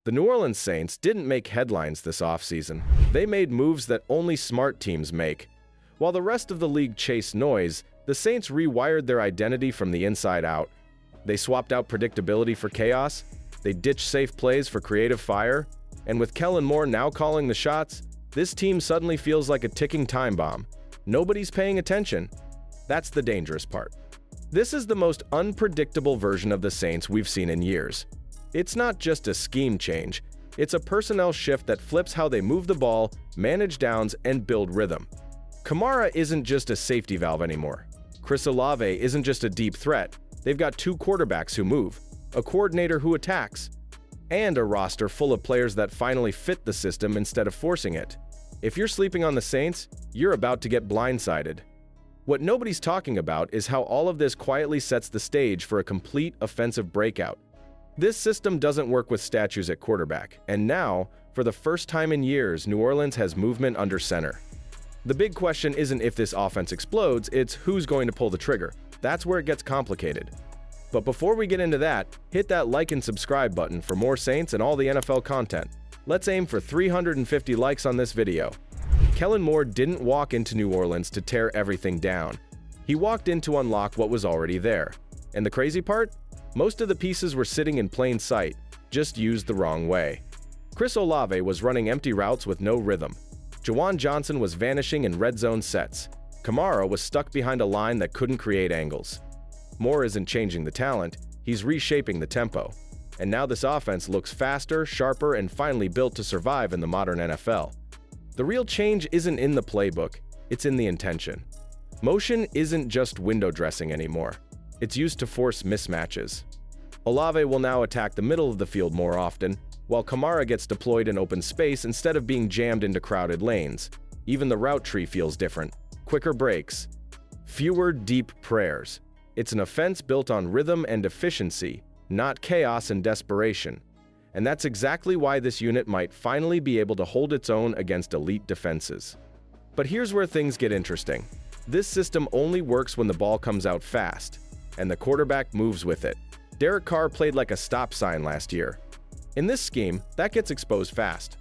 The New Orleans Saints didn't make headlines this offseason. They made moves that only smart teams make. While the rest of the league chased noise, the Saints rewired their identity from the inside out. They swapped out predictability for chaos, they ditched safe plays for creative fire, and with Kellen Moore now calling the shots, this team suddenly feels like a ticking time bomb. Nobody's paying attention. That's the dangerous part. This is the most unpredictable version of the Saints we've seen in years. It's not just a scheme change, it's a personnel shift that flips how they move the ball, manage downs, and build rhythm. Kamara isn't just a safety valve anymore. Chris Olave isn't just a deep threat. They've got two quarterbacks who move, a coordinator who attacks, and a roster full of players that finally fit the system instead of forcing it. If you're sleeping on the Saints, you're about to get blindsided. What nobody's talking about is how all of this quietly sets the stage for a complete offensive breakout. This system doesn't work with statues at quarterback, and now, for the first time in years, New Orleans has movement under center. The big question isn't if this offense explodes, it's who's going to pull the trigger. That's where it gets complicated. But before we get into that, hit that like and subscribe button for more Saints and all the NFL content. Let's aim for 350 likes on this video. Kellen Moore didn't walk into New Orleans to tear everything down. He walked in to unlock what was already there. And the crazy part? Most of the pieces were sitting in plain sight, just used the wrong way. Chris Olave was running empty routes with no rhythm. Juwan Johnson was vanishing in red zone sets. Kamara was stuck behind a line that couldn't create angles. Moore isn't changing the talent, he's reshaping the tempo. And now this offense looks faster, sharper, and finally built to survive in the modern NFL. The real change isn't in the playbook, it's in the intention. Motion isn't just window dressing anymore. It's used to force mismatches. Olave will now attack the middle of the field more often, while Kamara gets deployed in open space instead of being jammed into crowded lanes. Even the route tree feels different. Quicker breaks. Fewer deep prayers. It's an offense built on rhythm and efficiency, not chaos and desperation. And that's exactly why this unit might finally be able to hold its own against elite defenses. But here's where things get interesting. This system only works when the ball comes out fast, and the quarterback moves with it. Derek Carr played like a stop sign last year. In this scheme, that gets exposed fast.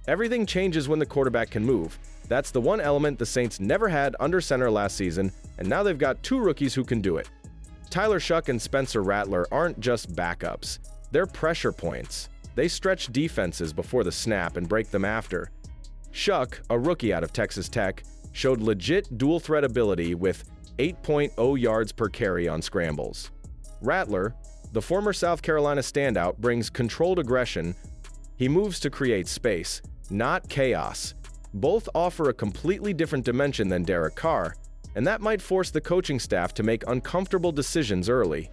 Everything changes when the quarterback can move. That's the one element the Saints never had under center last season, and now they've got two rookies who can do it. Tyler Shough and Spencer Rattler aren't just backups. They're pressure points. They stretch defenses before the snap and break them after. Shough, a rookie out of Texas Tech, showed legit dual-threat ability with 8.0 yards per carry on scrambles. Rattler, the former South Carolina standout, brings controlled aggression. He moves to create space, not chaos. Both offer a completely different dimension than Derek Carr, and that might force the coaching staff to make uncomfortable decisions early.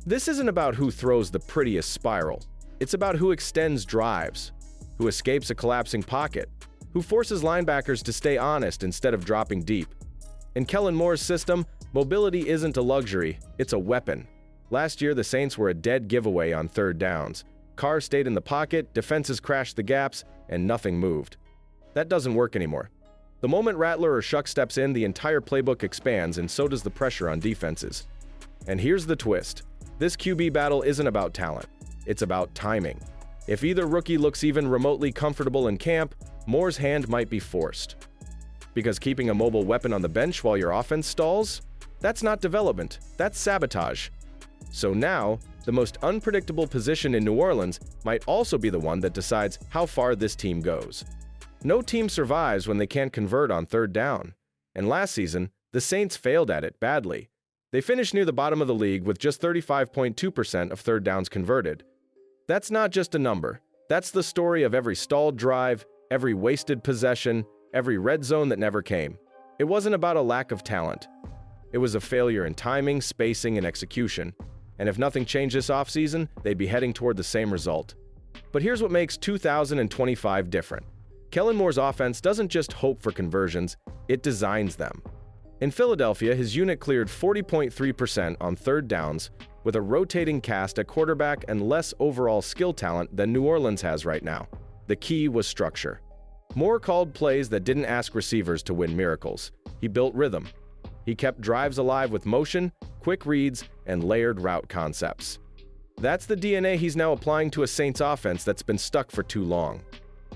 This isn't about who throws the prettiest spiral. It's about who extends drives, who escapes a collapsing pocket, who forces linebackers to stay honest instead of dropping deep. In Kellen Moore's system, mobility isn't a luxury, it's a weapon. Last year, the Saints were a dead giveaway on third downs. Carr stayed in the pocket, defenses crashed the gaps, and nothing moved. That doesn't work anymore. The moment Rattler or Shough steps in, the entire playbook expands, and so does the pressure on defenses. And here's the twist. This QB battle isn't about talent. It's about timing. If either rookie looks even remotely comfortable in camp, Moore's hand might be forced. Because keeping a mobile weapon on the bench while your offense stalls? That's not development, that's sabotage. So now, the most unpredictable position in New Orleans might also be the one that decides how far this team goes. No team survives when they can't convert on third down. And last season, the Saints failed at it badly. They finished near the bottom of the league with just 35.2% of third downs converted. That's not just a number. That's the story of every stalled drive, every wasted possession, every red zone that never came. It wasn't about a lack of talent. It was a failure in timing, spacing, and execution. And if nothing changed this offseason, they'd be heading toward the same result. But here's what makes 2025 different. Kellen Moore's offense doesn't just hope for conversions, it designs them. In Philadelphia, his unit cleared 40.3% on third downs, with a rotating cast at quarterback and less overall skill talent than New Orleans has right now. The key was structure. Moore called plays that didn't ask receivers to win miracles. He built rhythm. He kept drives alive with motion, quick reads, and layered route concepts. That's the DNA he's now applying to a Saints offense that's been stuck for too long.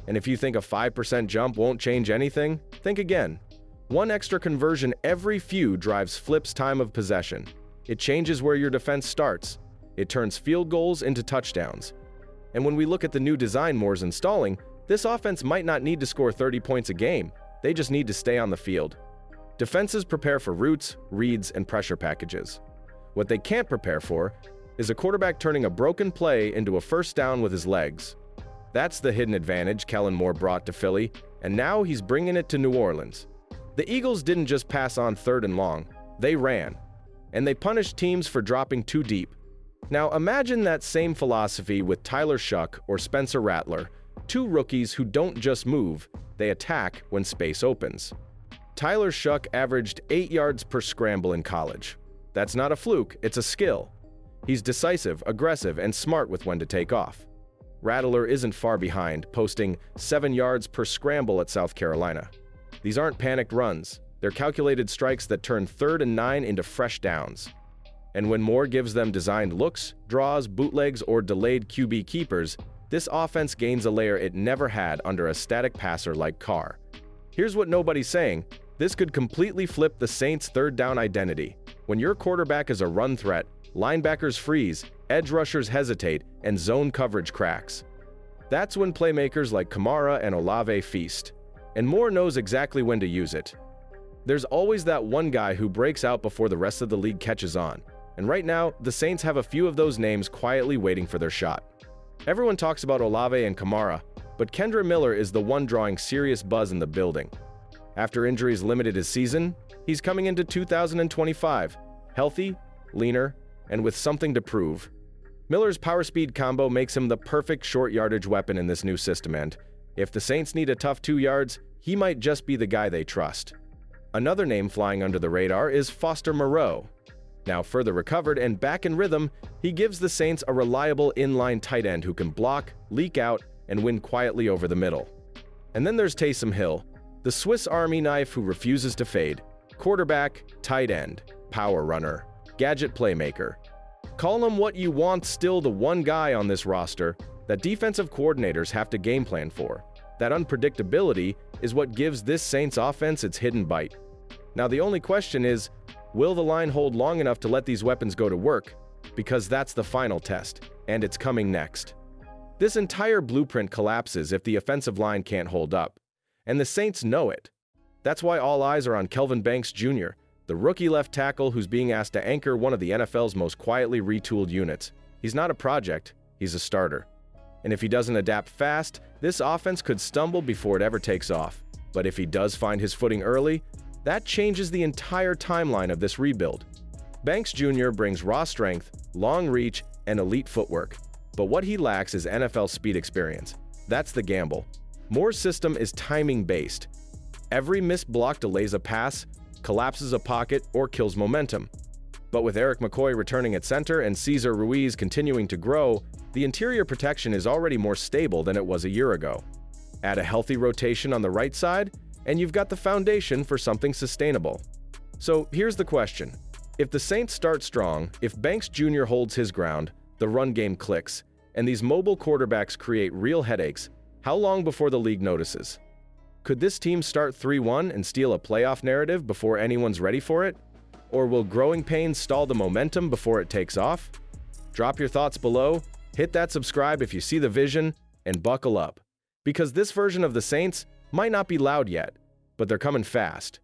And if you think a 5% jump won't change anything, think again. One extra conversion every few drives flips time of possession. It changes where your defense starts. It turns field goals into touchdowns. And when we look at the new design Moore's installing, this offense might not need to score 30 points a game. They just need to stay on the field. Defenses prepare for routes, reads, and pressure packages. What they can't prepare for is a quarterback turning a broken play into a first down with his legs. That's the hidden advantage Kellen Moore brought to Philly, and now he's bringing it to New Orleans. The Eagles didn't just pass on 3rd and long, they ran. And they punished teams for dropping too deep. Now imagine that same philosophy with Tyler Shuck or Spencer Rattler, two rookies who don't just move, they attack when space opens. Tyler Shuck averaged 8 yards per scramble in college. That's not a fluke, it's a skill. He's decisive, aggressive, and smart with when to take off. Rattler isn't far behind, posting 7 yards per scramble at South Carolina. These aren't panicked runs. They're calculated strikes that turn 3rd and 9 into fresh downs. And when Moore gives them designed looks, draws, bootlegs, or delayed QB keepers, this offense gains a layer it never had under a static passer like Carr. Here's what nobody's saying. This could completely flip the Saints' 3rd down identity. When your quarterback is a run threat, linebackers freeze, edge rushers hesitate, and zone coverage cracks. That's when playmakers like Kamara and Olave feast. And Moore knows exactly when to use it. There's always that one guy who breaks out before the rest of the league catches on. And right now, the Saints have a few of those names quietly waiting for their shot. Everyone talks about Olave and Kamara, but Kendre Miller is the one drawing serious buzz in the building. After injuries limited his season, he's coming into 2025, healthy, leaner, and with something to prove. Miller's power-speed combo makes him the perfect short-yardage weapon in this new system, and if the Saints need a tough 2 yards, he might just be the guy they trust. Another name flying under the radar is Foster Moreau. Now further recovered and back in rhythm, he gives the Saints a reliable inline tight end who can block, leak out, and win quietly over the middle. And then there's Taysom Hill, the Swiss Army knife who refuses to fade. Quarterback, tight end, power runner, gadget playmaker. Call him what you want, still the one guy on this roster that defensive coordinators have to game plan for. That unpredictability is what gives this Saints offense its hidden bite. Now the only question is, will the line hold long enough to let these weapons go to work? Because that's the final test, and it's coming next. This entire blueprint collapses if the offensive line can't hold up, and the Saints know it. That's why all eyes are on Kelvin Banks Jr., the rookie left tackle who's being asked to anchor one of the NFL's most quietly retooled units. He's not a project, he's a starter. And if he doesn't adapt fast, this offense could stumble before it ever takes off. But if he does find his footing early, that changes the entire timeline of this rebuild. Banks Jr. brings raw strength, long reach, and elite footwork. But what he lacks is NFL speed experience. That's the gamble. Moore's system is timing-based. Every missed block delays a pass, collapses a pocket, or kills momentum. But with Eric McCoy returning at center and Cesar Ruiz continuing to grow, the interior protection is already more stable than it was a year ago. Add a healthy rotation on the right side, and you've got the foundation for something sustainable. So here's the question. If the Saints start strong, if Banks Jr. holds his ground, the run game clicks, and these mobile quarterbacks create real headaches, how long before the league notices? Could this team start 3-1 and steal a playoff narrative before anyone's ready for it? Or will growing pains stall the momentum before it takes off? Drop your thoughts below, hit that subscribe if you see the vision, and buckle up. Because this version of the Saints might not be loud yet, but they're coming fast.